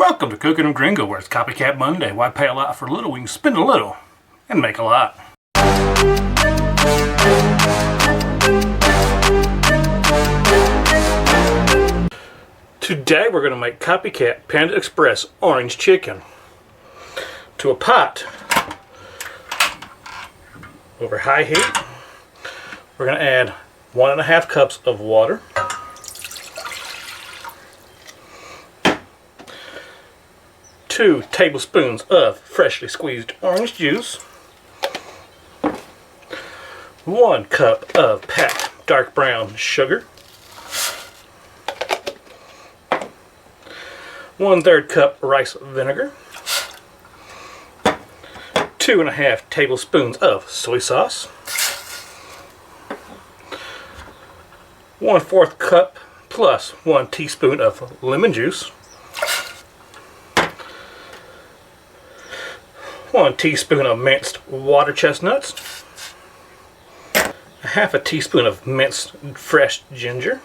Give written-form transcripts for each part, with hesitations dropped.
Welcome to Cooking with Gringo, where it's Copycat Monday. Why pay a lot for little? We can spend a little and make a lot. Today we're going to make Copycat Panda Express orange chicken. To a pot over high heat, we're going to add 1.5 cups of water. 2 tablespoons of freshly squeezed orange juice, 1 cup of packed dark brown sugar, 1/3 cup rice vinegar, 2.5 tablespoons of soy sauce, 1/4 cup plus 1 teaspoon of lemon juice, 1 teaspoon of minced water chestnuts, 1/2 teaspoon of minced fresh ginger,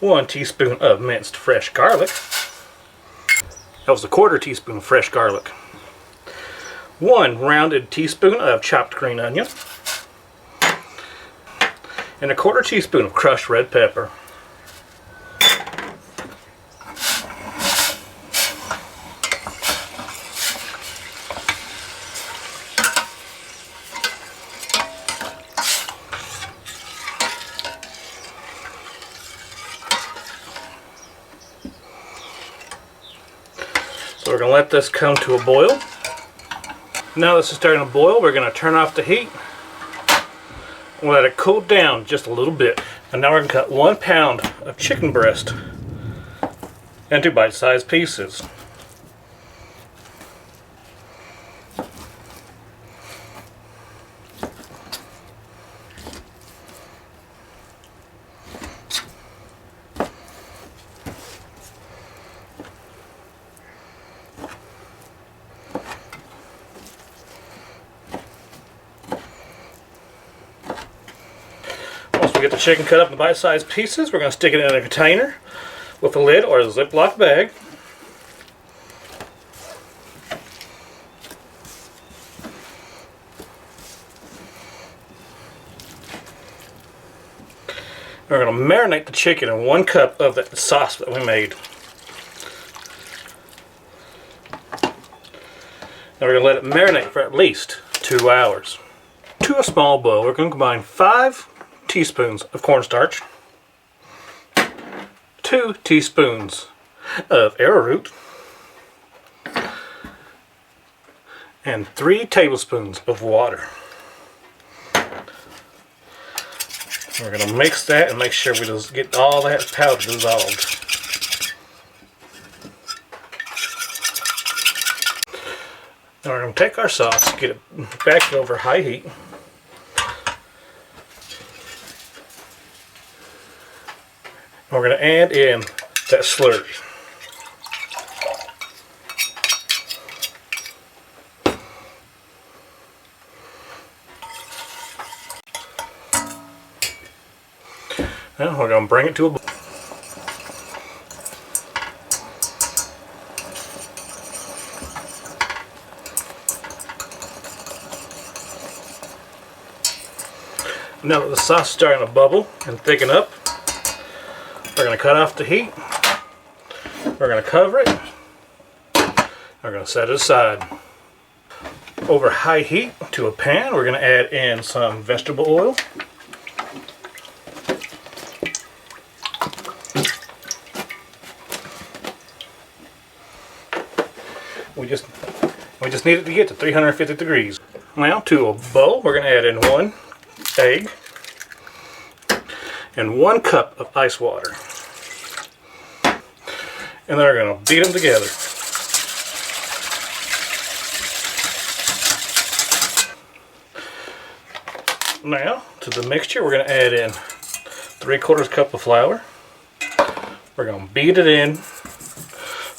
1 teaspoon of minced fresh garlic. That was 1/4 teaspoon of fresh garlic. 1 rounded teaspoon of chopped green onion, and 1/4 teaspoon of crushed red pepper. So we're going to let this come to a boil. Now this is starting to boil, we're going to turn off the heat and let it cool down just a little bit. And now we're going to cut 1 pound of chicken breast into bite-sized pieces. Once we get the chicken cut up into bite-sized pieces, we're going to stick it in a container with a lid or a Ziploc bag. We're going to marinate the chicken in 1 cup of that sauce that we made. Now we're going to let it marinate for at least 2 hours. To a small bowl, we're going to combine 5 teaspoons of cornstarch, 2 teaspoons of arrowroot, and 3 tablespoons of water. We're going to mix that and make sure we just get all that powder dissolved. Now we're going to take our sauce, get it back over high heat. We're going to add in that slurry. Now we're going to bring it to a boil. Now that the sauce is starting to bubble and thicken up, we're going to cut off the heat, we're going to cover it, we're going to set it aside. Over high heat to a pan, we're going to add in some vegetable oil. We just need it to get to 350 degrees. Now to a bowl, we're going to add in 1 egg and 1 cup of ice water. And then we're going to beat them together. Now, to the mixture, we're going to add in 3/4 cup of flour. We're going to beat it in,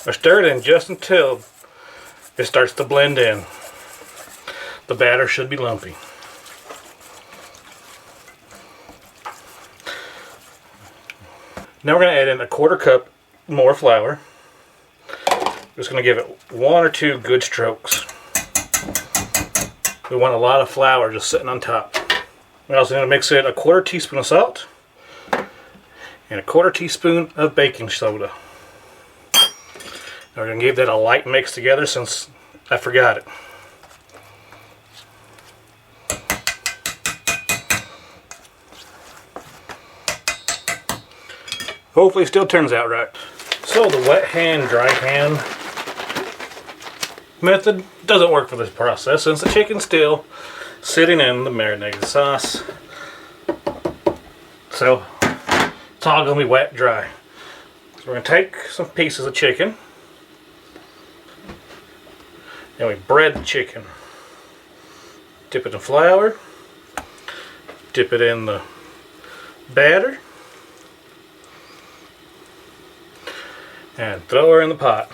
or stir it in just until it starts to blend in. The batter should be lumpy. Now we're going to add in a 1/4 cup more flour. Just going to give it 1 or 2 good strokes. We want a lot of flour just sitting on top. We're also going to mix in a 1/4 teaspoon of salt and a 1/4 teaspoon of baking soda. Now we're going to give that a light mix together since I forgot it. Hopefully it still turns out right. So the wet hand, dry hand method doesn't work for this process since the chicken's still sitting in the marinated sauce. So it's all going to be wet dry. So we're going to take some pieces of chicken and we bread the chicken. Dip it in flour, dip it in the batter, and throw her in the pot.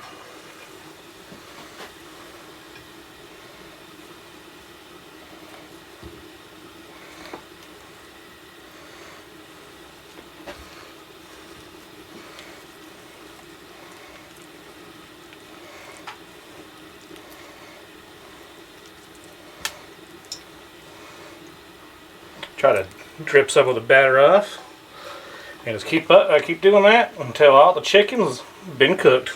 Try to drip some of the batter off, and just keep doing that until all the chicken's been cooked.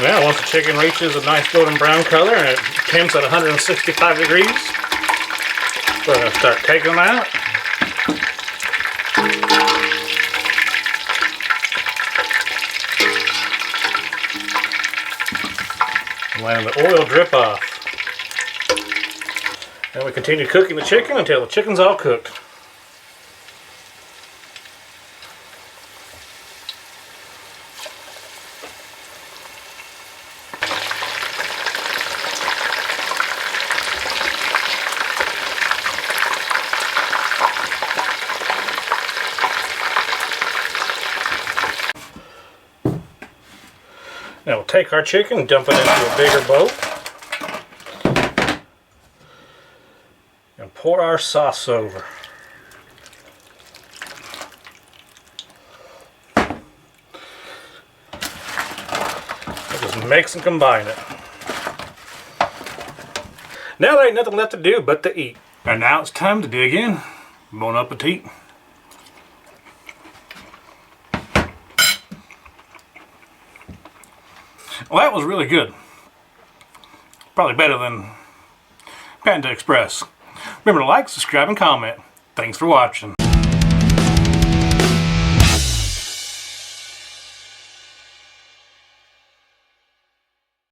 Now, once the chicken reaches a nice golden brown color and it temps at 165 degrees, we're going to start taking them out. Letting the oil drip off. And we continue cooking the chicken until the chicken's all cooked. Now we'll take our chicken and dump it into a bigger bowl. And pour our sauce over. We'll just mix and combine it. Now there ain't nothing left to do but to eat. And now it's time to dig in. Bon appetit. Well, that was really good. Probably better than Panda Express. Remember to like, subscribe, and comment. Thanks for watching.